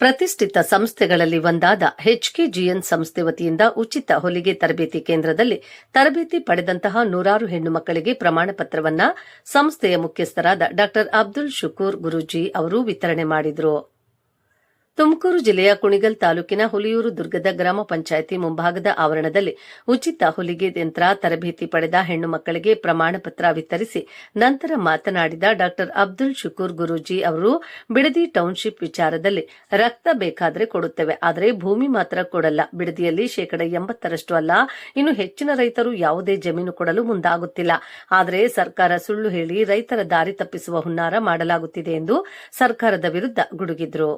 ಪ್ರತಿಷ್ಠಿತ ಸಂಸ್ಥೆಗಳಲ್ಲಿ ಒಂದಾದ ಎಚ್ಕೆಜಿಎನ್ ಸಂಸ್ಥೆ ವತಿಯಿಂದ ಉಚಿತ ಹೊಲಿಗೆ ತರಬೇತಿ ಕೇಂದ್ರದಲ್ಲಿ ತರಬೇತಿ ಪಡೆದಂತಹ ನೂರಾರು ಹೆಣ್ಣು ಮಕ್ಕಳಿಗೆ ಪ್ರಮಾಣ ಪತ್ರವನ್ನು ಸಂಸ್ಥೆಯ ಮುಖ್ಯಸ್ಥರಾದ ಡಾ ಅಬ್ದುಲ್ ಶುಕೂರ್ ಗುರೂಜಿ ಅವರು ವಿತರಣೆ ಮಾಡಿದರು. ತುಮಕೂರು ಜಿಲ್ಲೆಯ ಕುಣಿಗಲ್ ತಾಲೂಕಿನ ಹುಲಿಯೂರು ದುರ್ಗದ ಗ್ರಾಮ ಪಂಚಾಯಿತಿ ಮುಂಭಾಗದ ಆವರಣದಲ್ಲಿ ಉಚಿತ ಹೊಲಿಗೆ ಯಂತ್ರ ತರಬೇತಿ ಪಡೆದ ಹೆಣ್ಣು ಮಕ್ಕಳಿಗೆ ಪ್ರಮಾಣ ಪತ್ರ ವಿತರಿಸಿ ನಂತರ ಮಾತನಾಡಿದ ಡಾ ಅಬ್ದುಲ್ ಶುಕೂರ್ ಗುರೂಜಿ ಅವರು, ಬಿಡದಿ ಟೌನ್ಶಿಪ್ ವಿಚಾರದಲ್ಲಿ ರಕ್ತ ಬೇಕಾದರೆ ಕೊಡುತ್ತೇವೆ, ಆದರೆ ಭೂಮಿ ಮಾತ್ರ ಕೊಡಲ್ಲ. ಬಿಡದಿಯಲ್ಲಿ 80% ಅಲ್ಲ, ಇನ್ನು ಹೆಚ್ಚಿನ ರೈತರು ಯಾವುದೇ ಜಮೀನು ಕೊಡಲು ಮುಂದಾಗುತ್ತಿಲ್ಲ. ಆದರೆ ಸರ್ಕಾರ ಸುಳ್ಳು ಹೇಳಿ ರೈತರ ದಾರಿ ತಪ್ಪಿಸುವ ಹುನ್ನಾರ ಮಾಡಲಾಗುತ್ತಿದೆ ಎಂದು ಸರ್ಕಾರದ ವಿರುದ್ಧ ಗುಡುಗಿದ್ರು.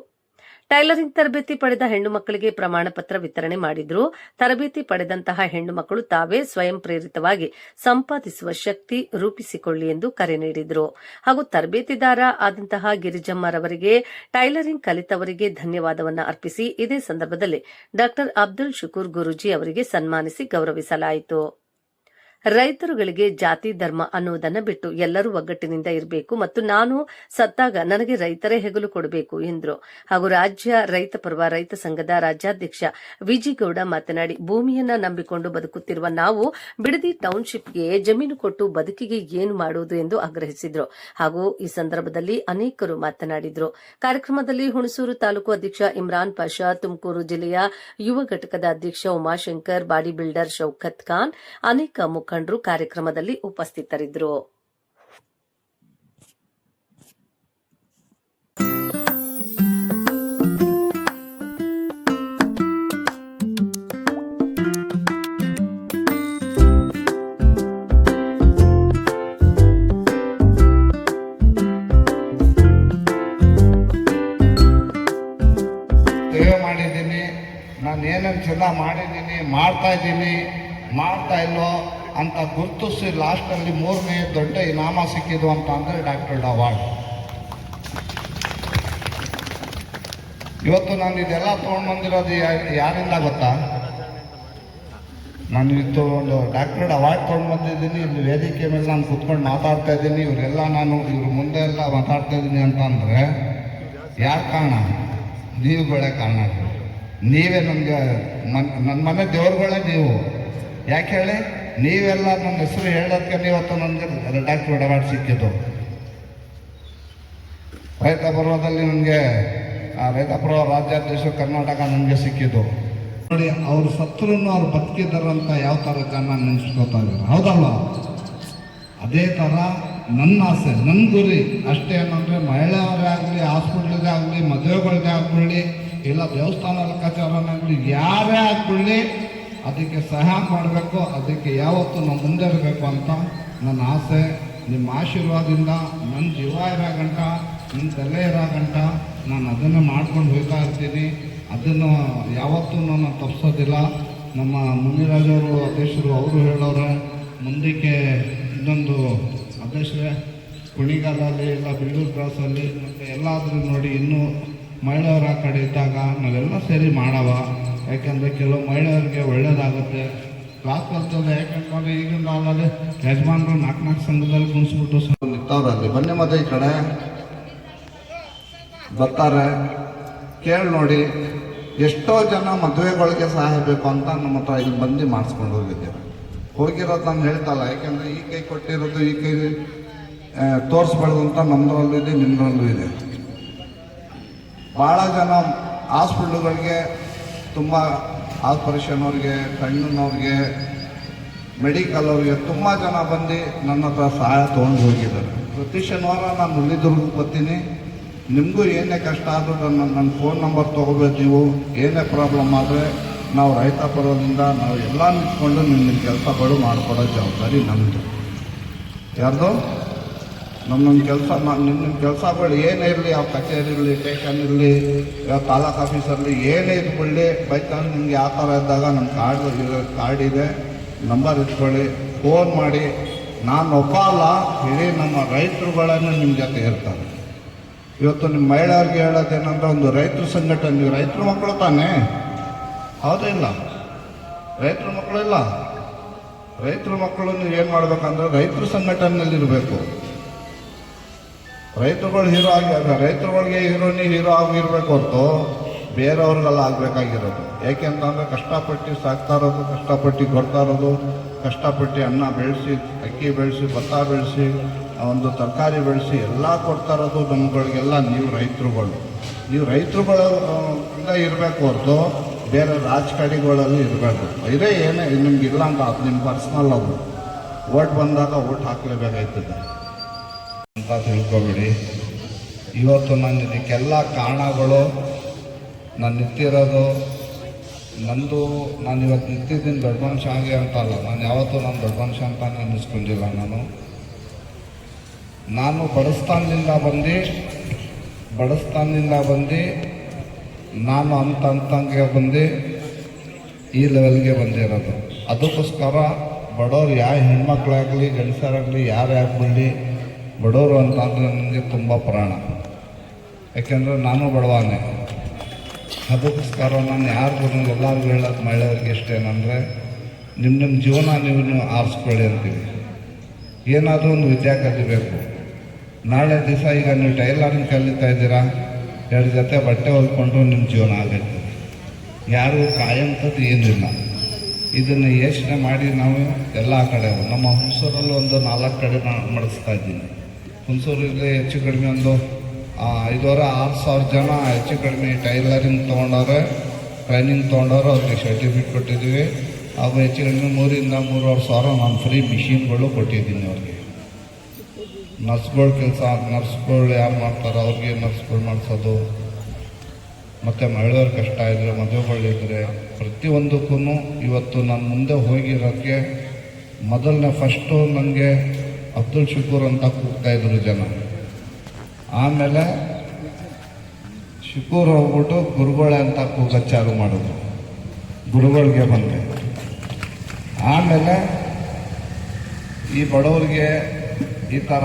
ಟೈಲರಿಂಗ್ ತರಬೇತಿ ಪಡೆದ ಹೆಣ್ಣು ಮಕ್ಕಳಿಗೆ ಪ್ರಮಾಣ ಪತ್ರ ವಿತರಣೆ ಮಾಡಿದ್ರು. ತರಬೇತಿ ಪಡೆದಂತಹ ಹೆಣ್ಣು ಮಕ್ಕಳು ತಾವೇ ಸ್ವಯಂ ಪ್ರೇರಿತವಾಗಿ ಸಂಪಾದಿಸುವ ಶಕ್ತಿ ರೂಪಿಸಿಕೊಳ್ಳಿ ಎಂದು ಕರೆ ನೀಡಿದ್ರು. ಹಾಗೂ ತರಬೇತಿದಾರ ಆದಂತಹ ಗಿರಿಜಮ್ಮರವರಿಗೆ ಟೈಲರಿಂಗ್ ಕಲಿತವರಿಗೆ ಧನ್ಯವಾದವನ್ನು ಅರ್ಪಿಸಿ ಇದೇ ಸಂದರ್ಭದಲ್ಲಿ ಡಾ ಅಬ್ದುಲ್ ಶುಕೂರ್ ಗುರೂಜಿ ಅವರಿಗೆ ಸನ್ಮಾನಿಸಿ ಗೌರವಿಸಲಾಯಿತು. ರೈತರುಗಳಿಗೆ ಜಾತಿ ಧರ್ಮ ಅನ್ನುವುದನ್ನು ಬಿಟ್ಟು ಎಲ್ಲರೂ ಒಗ್ಗಟ್ಟಿನಿಂದ ಇರಬೇಕು ಮತ್ತು ನಾನು ಸತ್ತಾಗ ನನಗೆ ರೈತರೇ ಹೆಗಲು ಕೊಡಬೇಕು ಎಂದರು. ಹಾಗೂ ರಾಜ್ಯ ರೈತ ಪರ್ವ ರೈತ ಸಂಘದ ರಾಜ್ಯಾಧ್ಯಕ್ಷ ವಿಜಿಗೌಡ ಮಾತನಾಡಿ, ಭೂಮಿಯನ್ನ ನಂಬಿಕೊಂಡು ಬದುಕುತ್ತಿರುವ ನಾವು ಬಿಡದಿ ಟೌನ್ಶಿಪ್ಗೆ ಜಮೀನು ಕೊಟ್ಟು ಬದುಕಿಗೆ ಏನು ಮಾಡುವುದು ಎಂದು ಆಗ್ರಹಿಸಿದರು. ಹಾಗೂ ಈ ಸಂದರ್ಭದಲ್ಲಿ ಅನೇಕರು ಮಾತನಾಡಿದರು. ಕಾರ್ಯಕ್ರಮದಲ್ಲಿ ಹುಣಸೂರು ತಾಲೂಕು ಅಧ್ಯಕ್ಷ ಇಮ್ರಾನ್ ಪಾಷಾ, ತುಮಕೂರು ಜಿಲ್ಲೆಯ ಯುವ ಘಟಕದ ಅಧ್ಯಕ್ಷ ಉಮಾಶಂಕರ್, ಬಾಡಿ ಬಿಲ್ಡರ್ ಶೌಕತ್ ಖಾನ್, ಅನೇಕ ಮುಖಂಡರು ಕಾರ್ಯಕ್ರಮದಲ್ಲಿ ಉಪಸ್ಥಿತರಿದ್ದರು. ಸೇವೆ ಮಾಡಿದ್ದೀನಿ, ನಾನು ಏನೇನು ಚೆಂದ ಮಾಡಿದ್ದೀನಿ, ಮಾಡ್ತಾ ಇಲ್ವೋ ಅಂತ ಗುರುತಿಸಿ ಲಾಸ್ಟಲ್ಲಿ 3ನೇ ದೊಡ್ಡ ಇನಾಮ ಸಿಕ್ಕಿದ್ದು ಅಂತ ಅಂದರೆ ಡಾಕ್ಟರ್ ಅವಾರ್ಡ್. ಇವತ್ತು ನಾನು ಇದೆಲ್ಲ ತೊಗೊಂಡು ಬಂದಿರೋದು ಯಾರಿಂದ ಗೊತ್ತಾ? ನಾನು ಇವತ್ತು ಒಂದು ಡಾಕ್ಟರ್ ಅವಾರ್ಡ್ ತೊಗೊಂಡು ಬಂದಿದ್ದೀನಿ. ಇಲ್ಲಿ ವೇದಿಕೆ ಮೇಲೆ ನಾನು ಕೂತ್ಕೊಂಡು ಮಾತಾಡ್ತಾ ಇದ್ದೀನಿ. ಇವರೆಲ್ಲ ಇವ್ರ ಮುಂದೆ ಎಲ್ಲ ಮಾತಾಡ್ತಾ ಇದ್ದೀನಿ ಅಂತ ಅಂದರೆ ಯಾರು ಕಾರಣ? ನೀವುಗಳೇ ಕಾರಣ. ನೀವೇ ನನ್ನ ಮನೆ ದೇವ್ರುಗಳೇ ನೀವು. ಯಾಕೆ ಹೇಳಿ? ನೀವೆಲ್ಲ ನನ್ನ ಹೆಸರು ಹೇಳೋದಕ್ಕೆ ಇವತ್ತು ನನಗೆ ಡಾಕ್ಟರ್ ಅವಾರ್ಡ್ ಸಿಕ್ಕಿದ್ದು. ರೈತ ಪರ್ವದಲ್ಲಿ ನನಗೆ ರೈತ ಪರ್ವ ರಾಜ್ಯಾಧ್ಯಕ್ಷ ಕರ್ನಾಟಕ ನನಗೆ ಸಿಕ್ಕಿದ್ದು. ನೋಡಿ, ಅವ್ರು ಸತ್ರೂ ಅವ್ರು ಬದುಕಿದಾರಂತ ಯಾವ ಥರ ಜನ ನೆನೆಸ್ಕೋತಾ ಇದ್ದಾರೆ, ಹೌದಲ್ವ? ಅದೇ ಥರ ನನ್ನ ಆಸೆ, ನನ್ನ ಗುರಿ ಅಷ್ಟೇ ಏನಂದರೆ, ಮಹಿಳೆಯವರೇ ಆಗಲಿ, ಹಾಸ್ಪಿಟ್ಲಿಗೆ ಆಗಲಿ, ಮದುವೆಗಳಿಗೆ ಆಗ್ಕೊಳ್ಳಿ, ಇಲ್ಲ ದೇವಸ್ಥಾನ ಲೆಕ್ಕಾಚಾರನಾಗಲಿ, ಯಾರೇ ಆಗ್ಕೊಳ್ಳಿ, ಅದಕ್ಕೆ ಸಹಾಯ ಮಾಡಬೇಕು. ಅದಕ್ಕೆ ಯಾವತ್ತೂ ನಾವು ಮುಂದೆ ಇರಬೇಕು ಅಂತ ನನ್ನ ಆಸೆ. ನಿಮ್ಮ ಆಶೀರ್ವಾದದಿಂದ ನನ್ನ ಜೀವ ಇರೋ ಗಂಟ, ನನ್ನ ತಲೆ ಇರೋ ಗಂಟ ನಾನು ಅದನ್ನು ಮಾಡ್ಕೊಂಡು ಹೋಗ್ತಾ ಇರ್ತೀನಿ. ಅದನ್ನು ಯಾವತ್ತೂ ನಾನು ತಪ್ಪಿಸೋದಿಲ್ಲ. ನಮ್ಮ ಮುನಿರಾಜವರು ಅಧ್ಯಕ್ಷರು ಅವರು ಹೇಳೋರೆ, ಮುಂದಕ್ಕೆ ಇನ್ನೊಂದು ಅಧ್ಯಕ್ಷರೇ ಕುಣಿಗಾಲಲ್ಲಿ ಇಲ್ಲ ಬಿಲ್ಲೂರು ಕ್ರಾಸಲ್ಲಿ ಮತ್ತು ಎಲ್ಲಾದರೂ ನೋಡಿ ಇನ್ನೂ ಮಹಿಳೆಯರ ಕಡೆ ಇದ್ದಾಗ ನಾವೆಲ್ಲ ಸೇರಿ ಮಾಡವ. ಯಾಕೆಂದರೆ ಕೆಲವು ಮಹಿಳೆಯರಿಗೆ ಒಳ್ಳೇದಾಗುತ್ತೆ. ಕ್ಲಾಸ್ ಕಲ್ತದೆ. ಯಾಕೆಂದ್ರೆ ಈಗಿನ ಕಾಲದಲ್ಲಿ ಯಜಮಾನರು 4 ಸಂಘದಲ್ಲಿ ಕುಣಿಸ್ಬಿಟ್ಟು ನಿಂತವ್ರಲ್ಲಿ, ಬನ್ನಿ ಮತ್ತೆ ಈ ಕಡೆ ಬರ್ತಾರೆ, ಕೇಳಿ ನೋಡಿ. ಎಷ್ಟೋ ಜನ ಮದುವೆಗಳಿಗೆ ಸಹಾಯ ಬೇಕು ಅಂತ ನಮ್ಮ ಹತ್ರ ಇಲ್ಲಿ ಬಂದು ಮಾಡಿಸ್ಕೊಂಡು ಹೋಗಿರೋದು ನಾನು ಹೇಳ್ತಲ್ಲ. ಯಾಕೆಂದರೆ ಈ ಕೈ ಕೊಟ್ಟಿರೋದು ಈ ಕೈ ತೋರಿಸ್ಬಾರ್ದು ಅಂತ ನಮ್ಮದ್ರಲ್ಲೂ ಇದೆ, ನಿಮ್ಮದ್ರಲ್ಲೂ ಇದೆ. ಭಾಳ ಜನ ಹಾಸ್ಪಿಟ್ಲುಗಳಿಗೆ ತುಂಬ ಆಪರೇಷನ್ ಅವ್ರಿಗೆ, ಕಣ್ಣಿನವ್ರಿಗೆ, ಮೆಡಿಕಲ್ ಅವ್ರಿಗೆ ತುಂಬ ಜನ ಬಂದು ನನ್ನ ಹತ್ರ ಸಹಾಯ ತೊಗೊಂಡು ಹೋಗಿದ್ದಾರೆ. ಪ್ರತಿ ಶನಿವಾರ ನಾನು ಹುಲಿದುರ್ಗಕ್ಕೆ ಬರ್ತೀನಿ. ನಿಮಗೂ ಏನೇ ಕಷ್ಟ ಆದರೂ ನನ್ನ ಫೋನ್ ನಂಬರ್ ತೊಗೋಬೇಕು. ನೀವು ಏನೇ ಪ್ರಾಬ್ಲಮ್ ಆದರೆ ನಾವು ರೈತ ಪರದಿಂದ ನಾವು ಎಲ್ಲ ನಿಂತ್ಕೊಂಡು ನಿಮ್ಮ ಕೆಲಸಗಳು ಮಾಡಿಕೊಡೋ ಜವಾಬ್ದಾರಿ ನಮ್ಮದು. ಯಾರ್ದು? ನಮ್ಮ ಕೆಲಸ, ನಿಮ್ಮ ಕೆಲಸಗಳು ಏನೇ ಇರಲಿ, ಯಾವ ಕಚೇರಿ ಇರಲಿ, ಸ್ಟೇಷನ್ ಇರಲಿ, ಯಾವ ತಾಲೂಕು ಆಫೀಸಲ್ಲಿ ಏನೇ ಇದ್ಕೊಳ್ಳಿ, ಬೈಚಾನ್ಸ್ ನಿಮ್ಗೆ ಯಾವ ಥರ ಇದ್ದಾಗ ನಮ್ಮ ಕಾರ್ಡ್ ಇದೆ, ನಂಬರ್ ಇಟ್ಕೊಳ್ಳಿ, ಫೋನ್ ಮಾಡಿ. ನಾನು ಒಬ್ಬ ಅಲ್ಲ, ಇಡೀ ನಮ್ಮ ರೈತರುಗಳನ್ನು ನಿಮ್ಮ ಜೊತೆ ಇರ್ತಾರೆ. ಇವತ್ತು ನಿಮ್ಮ ಮಹಿಳೆಯರಿಗೆ ಹೇಳೋದೇನಂದ್ರೆ, ಒಂದು ರೈತರ ಸಂಘಟನೆ, ನೀವು ರೈತರ ಮಕ್ಕಳು ತಾನೇ, ಹೌದೇ? ಇಲ್ಲ, ರೈತರ ಮಕ್ಕಳು ಇಲ್ಲ. ರೈತರ ಮಕ್ಕಳು ನೀವು ಏನು ಮಾಡ್ಬೇಕಂದ್ರೆ ರೈತರ ಸಂಘಟನೆಯಲ್ಲಿರಬೇಕು. ರೈತರುಗಳು ಹೀರೋ ಆಗಿ, ರೈತರುಗಳಿಗೆ ಹೀರೋ ಆಗಿರ್ಬೇಕು ಹೊರತು ಬೇರೆಯವ್ರಿಗೆಲ್ಲ ಆಗಬೇಕಾಗಿರೋದು. ಏಕೆಂತಂದರೆ ಕಷ್ಟಪಟ್ಟು ಸಾಕ್ತಾ ಇರೋದು, ಕಷ್ಟಪಟ್ಟು ಕೊಡ್ತಾ ಇರೋದು, ಕಷ್ಟಪಟ್ಟು ಅನ್ನ ಬೆಳೆಸಿ, ಅಕ್ಕಿ ಬೆಳೆಸಿ, ಭತ್ತ ಬೆಳೆಸಿ, ಒಂದು ತರಕಾರಿ ಬೆಳೆಸಿ ಎಲ್ಲ ಕೊಡ್ತಾ ಇರೋದು ನಮ್ಗಳಿಗೆಲ್ಲ ನೀವು ರೈತರುಗಳು. ನೀವು ರೈತರುಗಳು ಇರಬೇಕು ಹೊರತು ಬೇರೆ ರಾಜಕಾರಣಿಗಳಲ್ಲಿ ಇರಬೇಕು. ಇದೇ ಏನೇ ನಿಮ್ಗಿಲ್ಲ ಅಂತ ಅದು ನಿಮ್ಮ ಪರ್ಸ್ನಲ್ ಅದು. ಓಟ್ ಬಂದಾಗ ಓಟ್ ಹಾಕಲೇಬೇಕಾಯ್ತದೆ ಅಂತ ತಿಳ್ಕೊಬೇಡಿ. ಇವತ್ತು ನಾನು ಇದಕ್ಕೆಲ್ಲ ಕಾರಣಗಳು ನಾನು ನಿಂತಿರೋದು ನಂದು. ನಾನು ಇವತ್ತು ನಿಂತಿದ್ದೀನಿ ದೊಡ್ಡ ಮನುಷ್ಯ ಆಗಿ ಅಂತ ಅಲ್ಲ, ನಾನು ಯಾವತ್ತೂ ನಾನು ದೊಡ್ಡ ಮನುಷ್ಯ ಅಂತಾನೆ ಅನ್ನಿಸ್ಕೊಂಡಿಲ್ಲ. ನಾನು ಬಡಸ್ತಾನದಿಂದ ಬಂದು ನಾನು ಅಂತಂಗೆ ಬಂದು ಈ ಲೆವೆಲ್ಗೆ ಬಂದಿರೋದು. ಅದಕ್ಕೋಸ್ಕರ ಬಡವ್ರು ಯಾವ ಹೆಣ್ಮಕ್ಳಾಗಲಿ ಗಂಡಸರಾಗಲಿ ಯಾರೇ ಆಗಲಿ ಬಡವರು ಅಂತಂದರೆ ನನಗೆ ತುಂಬ ಪ್ರಾಣ. ಯಾಕೆಂದರೆ ನಾನು ಬಡವನೇ. ಅದಕ್ಕೋಸ್ಕರ ನಾನು ಯಾರಿಗೂ ಎಲ್ಲರಿಗೂ ಹೇಳೋದು ಮಹಿಳೆಯರಿಗೆ ಇಷ್ಟೇನೆಂದರೆ ನಿಮ್ಮ ಜೀವನ ನೀವು ಆರಿಸ್ಕೊಳ್ಳಿ ಅಂತೀವಿ. ಏನಾದರೂ ಒಂದು ವಿದ್ಯೆ ಕಲಿಬೇಕು. ನಾಳೆ ದಿವಸ ಈಗ ನೀವು ಟೈಲರಿಂಗ್ ಕಲಿತಾ ಇದ್ದೀರಾ, 2 ಜೊತೆ ಬಟ್ಟೆ ಹೊಲ್ಕೊಂಡು ನಿಮ್ಮ ಜೀವನ ಆಗುತ್ತೆ. ಯಾರೂ ಕಾಯಂಥದ್ದು ಏನಿಲ್ಲ. ಇದನ್ನು ಯೋಚನೆ ಮಾಡಿ ನಾವು ಎಲ್ಲ ಕಡೆ ನಮ್ಮ ಹುಣಸೂರಲ್ಲಿ ಒಂದು 4 ಕಡೆ ಮಾಡಿಸ್ತಾ ಇದ್ದೀನಿ. ಹುಣಸೂರಲ್ಲಿ ಹೆಚ್ಚು ಕಡಿಮೆ ಒಂದು 5,000-6,000 ಜನ ಹೆಚ್ಚು ಕಡಿಮೆ ಟೈಲರಿಂಗ್ ತೊಗೊಂಡವ್ರೆ, ಟ್ರೈನಿಂಗ್ ತೊಗೊಂಡವ್ರು. ಅವ್ರಿಗೆ ಸರ್ಟಿಫಿಕೇಟ್ ಕೊಟ್ಟಿದ್ದೀವಿ. ಹಾಗೂ ಹೆಚ್ಚು ಕಡಿಮೆ 3,000-3,500 ಸಾವಿರ ನಾನು ಫ್ರೀ ಮಿಷಿನ್ಗಳು ಕೊಟ್ಟಿದ್ದೀನಿ ಅವ್ರಿಗೆ. ನರ್ಸ್ಗಳು ಯಾರು ಮಾಡ್ತಾರೋ ಅವ್ರಿಗೆ ನರ್ಸ್ಗಳು ಮಾಡಿಸೋದು, ಮತ್ತು ಮಹಿಳೆಯರ ಕಷ್ಟ ಇದ್ದರೆ, ಮದುವೆಗಳಿದ್ದರೆ ಪ್ರತಿಯೊಂದಕ್ಕೂ ಇವತ್ತು ನಾನು ಮುಂದೆ ಹೋಗಿರೋಕ್ಕೆ ಮೊದಲನೇ ಫಸ್ಟು ನನಗೆ ಅಬ್ದುಲ್ ಶುಕೂರ್ ಅಂತ ಕೂಗ್ತಾಯಿದ್ರು ಜನ. ಆಮೇಲೆ ಶುಕೂರ್ ಹೋಗ್ಬಿಟ್ಟು ಗುರುಗಳೇ ಅಂತ ಕೂಗ ಚಾಲು ಮಾಡಿದ್ರು. ಗುರುಗಳಿಗೆ ಬಂದೆ. ಆಮೇಲೆ ಈ ಬಡವರಿಗೆ ಈ ಥರ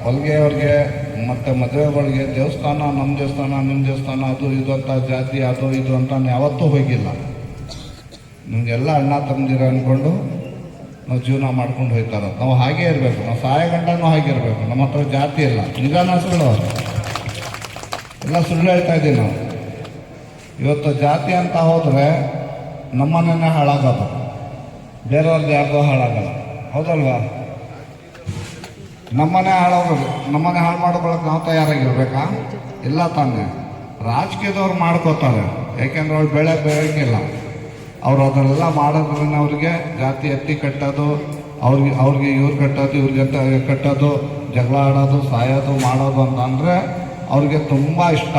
ಹೊಲಿಗೆಯವ್ರಿಗೆ ಮತ್ತು ಮದುವೆಗಳಿಗೆ ದೇವಸ್ಥಾನ, ನಮ್ಮ ದೇವಸ್ಥಾನ, ನಿಮ್ಮ ದೇವಸ್ಥಾನ, ಅದು ಇದು ಅಂತ ಜಾತಿ ಅದು ಇದು ಅಂತ ನಾನು ಯಾವತ್ತೂ ಹೋಗಿಲ್ಲ. ನಿಮಗೆಲ್ಲ ಅಣ್ಣ ತಮ್ಮದಿರ ಅಂದ್ಕೊಂಡು ನಾವು ಜೀವನ ಮಾಡ್ಕೊಂಡು ಹೋಗ್ತಾರ. ನಾವು ಹಾಗೇ ಇರಬೇಕು. ನಾವು ಸಾಯಗಂಟನೂ ಹಾಗೆ ಇರಬೇಕು. ನಮ್ಮ ಹತ್ರ ಜಾತಿ ಇಲ್ಲ. ನಿಜಾನ ಸುಳ್ಳು? ಎಲ್ಲ ಸುಳ್ಳು ಹೇಳ್ತಾ ಇದ್ದೀವಿ ನಾವು. ಇವತ್ತು ಜಾತಿ ಅಂತ ಹೋದರೆ ನಮ್ಮನ್ನೇ ಹಾಳಾಗೋದು, ಬೇರೆಯವ್ರದ್ದು ಯಾರ್ದೋ ಹಾಳಾಗಲ್ಲ. ಹೌದಲ್ವಾ? ನಮ್ಮನೆ ಹಾಳಾಗೋದು, ನಮ್ಮನೆ ಹಾಳು ಮಾಡ್ಕೊಳ್ಳೋಕೆ ನಾವು ತಯಾರಾಗಿರ್ಬೇಕಾ? ಇಲ್ಲ ತಾನೇ. ರಾಜಕೀಯದವ್ರು ಮಾಡ್ಕೋತಾರೆ. ಯಾಕೆಂದ್ರೆ ಅವ್ರು ಬೆಳಕಿಲ್ಲ. ಅವ್ರು ಅದನ್ನೆಲ್ಲ ಮಾಡೋದ್ರಿಂದ ಅವ್ರಿಗೆ ಜಾತಿ ಎತ್ತಿ ಕಟ್ಟೋದು, ಅವ್ರಿಗೆ ಇವ್ರು ಕಟ್ಟೋದು, ಇವ್ರಿಗೆ ಕಟ್ಟೋದು, ಜಗಳ ಆಡೋದು, ಸಾಯೋದು, ಮಾಡೋದು ಅಂತಂದರೆ ಅವ್ರಿಗೆ ತುಂಬ ಇಷ್ಟ.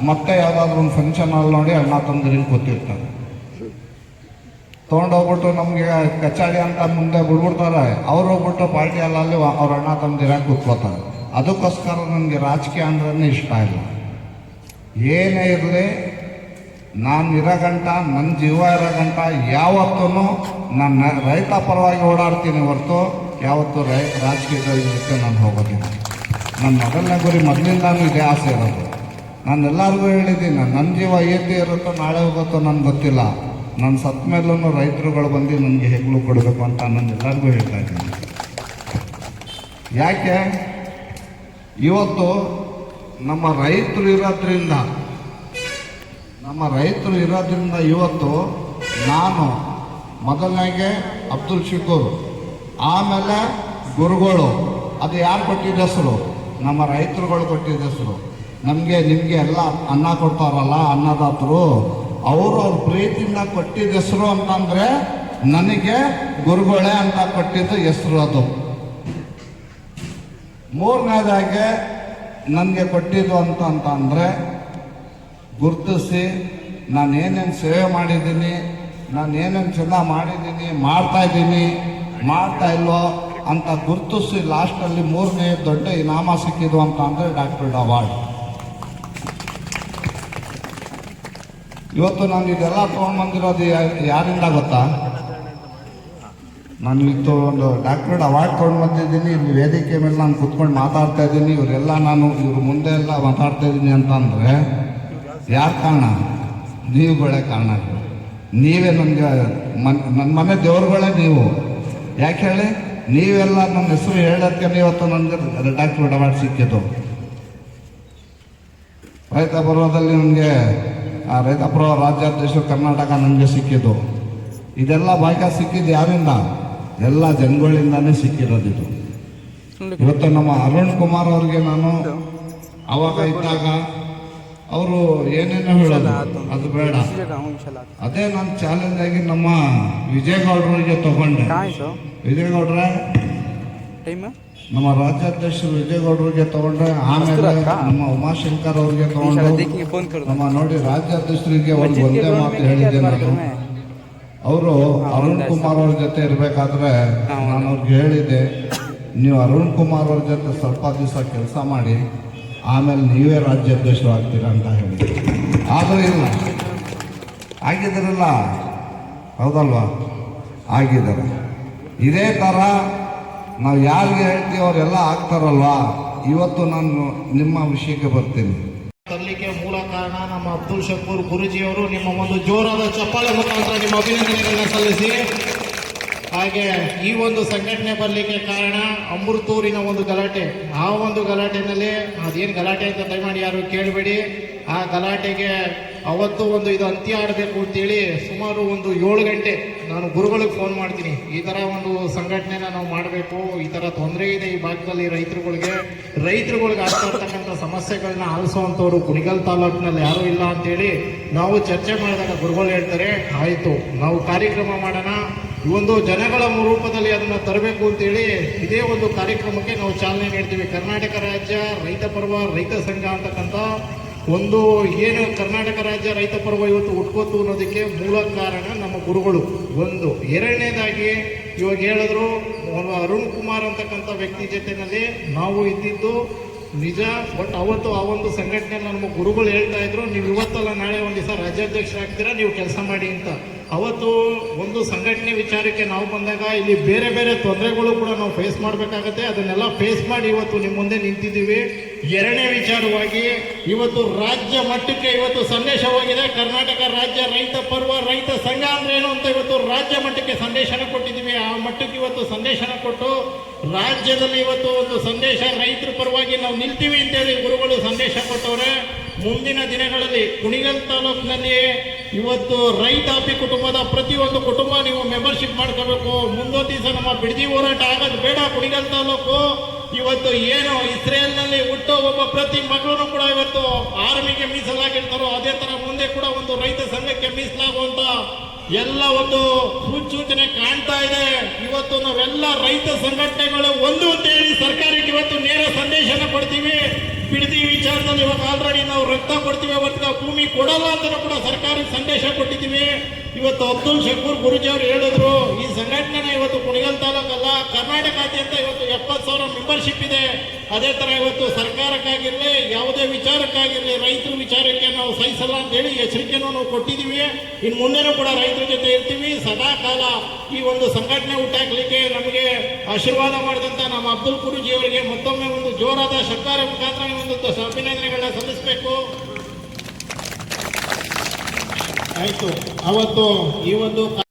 ಮತ್ತೆ ಯಾವುದಾದ್ರೂ ಒಂದು ಫಂಕ್ಷನಲ್ಲಿ ನೋಡಿ ಅಣ್ಣ ತಮ್ಮದಿರಿಗೆ ಕೂತಿರ್ತಾರೆ. ತೊಗೊಂಡೋಗ್ಬಿಟ್ಟು ನಮಗೆ ಕಚಾಡಿ ಅಂತ ಮುಂದೆ ಬಿಡ್ಬಿಡ್ತಾರೆ. ಅವ್ರು ಹೋಗ್ಬಿಟ್ಟು ಪಾರ್ಟಿ ಅಲ್ಲಿ ಅವ್ರ ಅಣ್ಣ ತಮ್ಮದಿರಾಗಿ ಕೂತ್ಕೋತಾರೆ. ಅದಕ್ಕೋಸ್ಕರ ನನಗೆ ರಾಜಕೀಯ ಅಂದ್ರೆ ಇಷ್ಟ ಇಲ್ಲ. ಏನೇ ಇರಲಿ, ನಾನು ಇರೋ ಗಂಟ, ನನ್ನ ಜೀವ ಇರೋ ಗಂಟ ಯಾವತ್ತೂ ನಾನು ರೈತ ಪರವಾಗಿ ಓಡಾಡ್ತೀನಿ ಹೊರತು ಯಾವತ್ತೂ ರಾಜಕೀಯದ ಜೊತೆ ನಾನು ಹೋಗೋದಿಲ್ಲ. ನನ್ನ ಮೊದಲನೇ ಗುರಿ ಮೊದಲಿಂದಾನು ಇದೇ ಆಸೆ ಇರೋದು. ನಾನು ಎಲ್ಲರಿಗೂ ಹೇಳಿದ್ದೀನಿ, ನನ್ನ ಜೀವ ಏತಿ ಇರುತ್ತೋ ನಾಳೆ ಹೋಗುತ್ತೋ ನನಗೆ ಗೊತ್ತಿಲ್ಲ. ನಾನು ಸತ್ತ ಮೇಲೂ ರೈತರುಗಳು ಬಂದು ನನಗೆ ಹೆಗ್ಲು ಕೊಡಬೇಕು ಅಂತ ನಾನು ಎಲ್ಲರಿಗೂ ಹೇಳ್ತಾ ಇದ್ದೀನಿ. ಯಾಕೆ ಇವತ್ತು ನಮ್ಮ ರೈತರು ಇರೋದ್ರಿಂದ ಇವತ್ತು ನಾನು ಮೊದಲನೇಗೆ ಅಬ್ದುಲ್ ಶುಕೂರ್, ಆಮೇಲೆ ಗುರುಗಳು. ಅದು ಯಾರು ಕೊಟ್ಟಿದ್ದ ಹೆಸರು? ನಮ್ಮ ರೈತರುಗಳು ಕೊಟ್ಟಿದ್ದ ಹೆಸರು. ನಿಮಗೆ ಎಲ್ಲ ಅನ್ನ ಕೊಡ್ತಾರಲ್ಲ ಅನ್ನದಾತರು, ಅವರು ಅವ್ರ ಪ್ರೀತಿಯಿಂದ ಕೊಟ್ಟಿದ್ದ ಹೆಸರು ಅಂತಂದರೆ ನನಗೆ ಗುರುಗಳೇ ಅಂತ ಕೊಟ್ಟಿದ್ದು ಹೆಸರು. ಅದು ಮೂರನೇದಾಗೆ ನನಗೆ ಕೊಟ್ಟಿದ್ದು ಅಂತಂದರೆ ಗುರುತಿಸಿ ನಾನು ಏನೇನು ಸೇವೆ ಮಾಡಿದ್ದೀನಿ, ನಾನು ಏನೇನು ಚೆನ್ನಾಗಿ ಮಾಡಿದ್ದೀನಿ, ಮಾಡ್ತಾ ಇಲ್ವೋ ಅಂತ ಗುರುತಿಸಿ ಲಾಸ್ಟಲ್ಲಿ 3ನೇ ದೊಡ್ಡ ಇನಾಮ ಸಿಕ್ಕಿದ್ದು ಅಂತ ಅಂದರೆ ಡಾಕ್ಟರ್ ಅವಾರ್ಡ್. ಇವತ್ತು ನಾನು ಇದೆಲ್ಲ ತೊಗೊಂಡ್ಬಂದಿರೋದು ಯಾರಿಂದ ಗೊತ್ತಾ? ನಾನು ಇವತ್ತು ಒಂದು ಡಾಕ್ಟರೇಟ್ ಅವಾರ್ಡ್ ತೊಗೊಂಡು ಬಂದಿದ್ದೀನಿ. ಇಲ್ಲಿ ವೇದಿಕೆ ಮೇಲೆ ನಾನು ಕೂತ್ಕೊಂಡು ಮಾತಾಡ್ತಾ ಇದ್ದೀನಿ. ಇವ್ರ ಮುಂದೆ ಎಲ್ಲ ಮಾತಾಡ್ತಾ ಇದ್ದೀನಿ ಅಂತಂದರೆ ಯಾರು ಕಾರಣ? ನೀವುಗಳೇ ಕಾರಣ. ನೀವೇ ನನಗೆ ನನ್ನ ಮನೆ ದೇವ್ರುಗಳೇ ನೀವು. ಯಾಕೆ ಹೇಳಿ? ನೀವೆಲ್ಲ ನನ್ನ ಹೆಸರು ಹೇಳೋಕ್ಕೆ ಇವತ್ತು ನನಗೆ ಡಾಕ್ಟರೇಟ್ ಅವಾರ್ಡ್ ಸಿಕ್ಕಿದ್ದು. ರೈತ ಪರ್ವದಲ್ಲಿ ನನಗೆ ರೈತಪರ ರಾಜ್ಯಾಧ್ಯಕ್ಷರು ಕರ್ನಾಟಕ ನನಗೆ ಸಿಕ್ಕಿದ್ದು. ಇದೆಲ್ಲ ಭಾಗ್ಯ ಸಿಕ್ಕಿದ್ದು ಯಾರಿಂದ? ಎಲ್ಲ ಜನಗಳಿಂದಾನೇ ಸಿಕ್ಕಿರೋದು ಇದು. ಇವತ್ತು ನಮ್ಮ ಅರುಣ್ ಕುಮಾರ್ ಅವ್ರಿಗೆ ನಾನು ಅವಾಗ ಇದ್ದಾಗ ಅವರು ಏನೇನೋ ಹೇಳೋದು, ಅದು ಬೇಡ. ಅದೇ ನಾನು ಚಾಲೆಂಜ್ ಆಗಿ ನಮ್ಮ ವಿಜಯಗೌಡರಿಗೆ ತಗೊಂಡೆ. ವಿಜಯಗೌಡ್ರೆ, ನಮ್ಮ ರಾಜ್ಯಾಧ್ಯಕ್ಷರು ವಿಜಯಗೌಡರಿಗೆ ತಗೊಂಡ್ರೆ, ಆಮೇಲೆ ನಮ್ಮ ಉಮಾಶಂಕರ್ ಅವ್ರಿಗೆ ತಗೊಂಡು, ನಮ್ಮ ನೋಡಿ ರಾಜ್ಯಾಧ್ಯಕ್ಷರಿಗೆ ಒಂದು ಒಂದೇ ಮಾತು ಹೇಳಿದ್ದೆ ನಾನು. ಅವರು ಅರುಣ್ ಕುಮಾರ್ ಅವ್ರ ಜೊತೆ ಇರಬೇಕಾದ್ರೆ ನಾನು ಅವ್ರಿಗೆ ಹೇಳಿದ್ದೆ, ನೀವು ಅರುಣ್ ಕುಮಾರ್ ಅವ್ರ ಜೊತೆ ಸ್ವಲ್ಪ ದಿವಸ ಕೆಲಸ ಮಾಡಿ, ಆಮೇಲೆ ನೀವೇ ರಾಜ್ಯಾಧ್ಯಕ್ಷರು ಆಗ್ತೀರಾ ಅಂತ ಹೇಳಿದ್ದೆ. ಆದರೆ ಇಲ್ಲ, ಆಗಿದ್ದಾರಲ್ಲ, ಹೌದಲ್ವಾ? ಆಗಿದ್ದಾರೆ. ಇದೇ ಥರ ನಾವು ಯಾರಿಗೆ ಹೇಳ್ತೀವಿ ಅವರೆಲ್ಲ ಆಗ್ತಾರಲ್ವಾ. ಇವತ್ತು ನಾನು ನಿಮ್ಮ ವಿಷಯಕ್ಕೆ ಬರ್ತೀನಿ. ತರಲಿಕ್ಕೆ ಮೂಲ ಕಾರಣ ನಮ್ಮ ಅಬ್ದುಲ್ ಶಕೂರ್ ಗುರುಜಿಯವರು. ನಿಮ್ಮ ಒಂದು ಜೋರಾದ ಚಪ್ಪಾಳೆ ಮುಖಾಂತರ ನಿಮ್ಮ ಅಭಿನಂದನೆಗಳನ್ನ ಸಲ್ಲಿಸಿ. ಹಾಗೆ ಈ ಒಂದು ಸಂಘಟನೆ ಬರಲಿಕ್ಕೆ ಕಾರಣ ಅಮೃತೂರಿನ ಒಂದು ಗಲಾಟೆ. ಆ ಒಂದು ಗಲಾಟೆನಲ್ಲಿ ಅದೇನು ಗಲಾಟೆ ಅಂತ ದಯಮಾಡಿ ಯಾರು ಕೇಳಬೇಡಿ. ಆ ಗಲಾಟೆಗೆ ಅವತ್ತು ಒಂದು ಇದು ಅಂತ್ಯ ಆಡಬೇಕು ಅಂತೇಳಿ ಸುಮಾರು ಒಂದು 7 ಗಂಟೆ ನಾನು ಗುರುಗಳಿಗೆ ಫೋನ್ ಮಾಡ್ತೀನಿ, ಈ ಥರ ಒಂದು ಸಂಘಟನೆನ ನಾವು ಮಾಡಬೇಕು, ಈ ಥರ ತೊಂದರೆ ಇದೆ ಈ ಭಾಗದಲ್ಲಿ ರೈತರುಗಳಿಗೆ ಆಗ್ತಾ ಇರ್ತಕ್ಕಂಥ ಸಮಸ್ಯೆಗಳನ್ನ ಆಲಿಸುವಂಥವ್ರು ಕುಣಿಗಲ್ ತಾಲೂಕಿನಲ್ಲಿ ಯಾರೂ ಇಲ್ಲ ಅಂತೇಳಿ ನಾವು ಚರ್ಚೆ ಮಾಡಿದಾಗ ಗುರುಗಳು ಹೇಳ್ತಾರೆ, ಆಯಿತು ನಾವು ಕಾರ್ಯಕ್ರಮ ಮಾಡೋಣ, ಈ ಒಂದು ಜನಗಳ ರೂಪದಲ್ಲಿ ಅದನ್ನು ತರಬೇಕು ಅಂತೇಳಿ ಇದೇ ಒಂದು ಕಾರ್ಯಕ್ರಮಕ್ಕೆ ನಾವು ಚಾಲನೆ ನೀಡ್ತೀವಿ. ಕರ್ನಾಟಕ ರಾಜ್ಯ ರೈತ ಪರ್ವ ರೈತ ಸಂಘ ಅಂತಕ್ಕಂಥ ಒಂದು ಏನು ಕರ್ನಾಟಕ ರಾಜ್ಯ ರೈತ ಪರ್ವ ಇವತ್ತು ಹುಟ್ಕೋತು ಅನ್ನೋದಕ್ಕೆ ಮೂಲ ಕಾರಣ ನಮ್ಮ ಗುರುಗಳು. ಒಂದು ಎರಡನೇದಾಗಿ ಇವಾಗ ಹೇಳಿದ್ರು, ಅರುಣ್ ಕುಮಾರ್ ಅಂತಕ್ಕಂಥ ವ್ಯಕ್ತಿ ಜೊತೆನಲ್ಲಿ ನಾವು ಇದ್ದಿದ್ದು ನಿಜ. ಬಟ್ ಅವತ್ತು ಆ ಒಂದು ಸಂಘಟನೆಯಲ್ಲಿ ನಮ್ಮ ಗುರುಗಳು ಹೇಳ್ತಾ ಇದ್ರು, ನೀವು ಇವತ್ತಲ್ಲ ನಾಳೆ ಒಂದು ದಿವಸ ರಾಜ್ಯಾಧ್ಯಕ್ಷರಾಗ್ತೀರಾ, ನೀವು ಕೆಲಸ ಮಾಡಿ ಅಂತ. ಅವತ್ತು ಒಂದು ಸಂಘಟನೆ ವಿಚಾರಕ್ಕೆ ನಾವು ಬಂದಾಗ ಇಲ್ಲಿ ಬೇರೆ ಬೇರೆ ತೊಂದರೆಗಳು ಕೂಡ ನಾವು ಫೇಸ್ ಮಾಡಬೇಕಾಗತ್ತೆ. ಅದನ್ನೆಲ್ಲ ಫೇಸ್ ಮಾಡಿ ಇವತ್ತು ನಿಮ್ಮ ಮುಂದೆ ನಿಂತಿದ್ದೀವಿ. ಎರಡನೇ ವಿಚಾರವಾಗಿ ಇವತ್ತು ರಾಜ್ಯ ಮಟ್ಟಕ್ಕೆ ಇವತ್ತು ಸಂದೇಶ ಹೋಗಿದೆ. ಕರ್ನಾಟಕ ರಾಜ್ಯ ರೈತ ಪರ್ವ ರೈತ ಸಂಘ ಅಂದ್ರೆ ಏನು ಅಂತ ಇವತ್ತು ರಾಜ್ಯ ಮಟ್ಟಕ್ಕೆ ಸಂದೇಶನ ಕೊಟ್ಟಿದ್ದೀವಿ. ಆ ಮಟ್ಟಕ್ಕೆ ಇವತ್ತು ಸಂದೇಶನ ಕೊಟ್ಟು ರಾಜ್ಯದಲ್ಲಿ ಇವತ್ತು ಒಂದು ಸಂದೇಶ ರೈತರ ಪರವಾಗಿ ನಾವು ನಿಲ್ತೀವಿ ಅಂತೇಳಿ ಗುರುಗಳು ಸಂದೇಶ ಕೊಟ್ಟವ್ರೆ. ಮುಂದಿನ ದಿನಗಳಲ್ಲಿ ಕುಣಿಗಲ್ ತಾಲೂಕಿನಲ್ಲಿ ಇವತ್ತು ರೈತಾಪಿ ಕುಟುಂಬದ ಪ್ರತಿಯೊಂದು ಕುಟುಂಬ ನೀವು ಮೆಂಬರ್ಶಿಪ್ ಮಾಡ್ಕೋಬೇಕು. ಮುಂದೊಂದು ದಿವಸ ನಮ್ಮ ಬಿಡದಿ ಹೋರಾಟ ಆಗೋದು ಬೇಡ. ಕುಣಿಗಲ್ ತಾಲೂಕು ಇವತ್ತು ಏನು ಇಸ್ರೇಲ್ನಲ್ಲಿ ಹುಟ್ಟೋ ಒಬ್ಬ ಪ್ರತಿ ಮಗಳು ಕೂಡ ಇವತ್ತು ಆರ್ಮಿಗೆ ಮೀಸಲಾಗಿರ್ತಾರೋ ಅದೇ ತರ ಮುಂದೆ ಕೂಡ ಒಂದು ರೈತ ಸಂಘಕ್ಕೆ ಮೀಸಲಾಗುವಂತ ಎಲ್ಲ ಒಂದು ಸೂಚನೆ ಕಾಣ್ತಾ ಇದೆ. ಇವತ್ತು ನಾವೆಲ್ಲ ರೈತ ಸಂಘಟನೆಗಳು ಒಂದು ಅಂತ ಹೇಳಿ ಸರ್ಕಾರಕ್ಕೆ ಇವತ್ತು ನೇರ ಸಂದೇಶನ ಕೊಡ್ತೀವಿ. ಬಿಡದಿ ವಿಚಾರದಲ್ಲಿ ಇವಾಗ ಆಲ್ರೆಡಿ ನಾವು ರಕ್ತ ಕೊಡ್ತೀವಿ, ಅವತ್ತು ಭೂಮಿ ಕೊಡಲ್ಲ ಅಂತ ಕೂಡ ಸರ್ಕಾರಕ್ಕೆ ಸಂದೇಶ ಕೊಟ್ಟಿದ್ದೀವಿ. ಇವತ್ತು ಅಬ್ದುಲ್ ಶಕೂರ್ ಗುರುಜಿ ಅವರು ಹೇಳಿದ್ರು, ಈ ಸಂಘಟನೆ ಇವತ್ತು ಕುಣಿಗಲ್ ತಾಲೂಕಲ್ಲ ಕರ್ನಾಟಕಾದ್ಯಂತ ಇವತ್ತು 70,000 ಮೆಂಬರ್ಶಿಪ್ ಇದೆ. ಅದೇ ತರ ಇವತ್ತು ಸರ್ಕಾರಕ್ಕಾಗಿರ್ಲಿ ಯಾವುದೇ ವಿಚಾರಕ್ಕಾಗಿರ್ಲಿ ರೈತರ ವಿಚಾರಕ್ಕೆ ನಾವು ಸಹಿಸಲ್ಲ ಅಂತ ಹೇಳಿ ಎಚ್ಚರಿಕೆಯನ್ನು ನಾವು ಕೊಟ್ಟಿದ್ದೀವಿ. ಇನ್ನು ಮುಂದೆನೂ ಕೂಡ ರೈತರ ಜೊತೆ ಇರ್ತೀವಿ. ಸದಾ ಕಾಲ ಈ ಒಂದು ಸಂಘಟನೆ ಹುಟ್ಟಾಕ್ಲಿಕ್ಕೆ ನಮಗೆ ಆಶೀರ್ವಾದ ಮಾಡಿದಂತ ನಮ್ಮ ಅಬ್ದುಲ್ ಗುರುಜಿ ಅವರಿಗೆ ಮತ್ತೊಮ್ಮೆ ಒಂದು ಜೋರಾದ ಸರ್ಕಾರ ಮುಖಾಂತರ ಒಂದು ಅಭಿನಂದನೆಗಳನ್ನ ಸಲ್ಲಿಸಬೇಕು. ಆಯ್ತು, ಅವತ್ತು ಈ ಒಂದು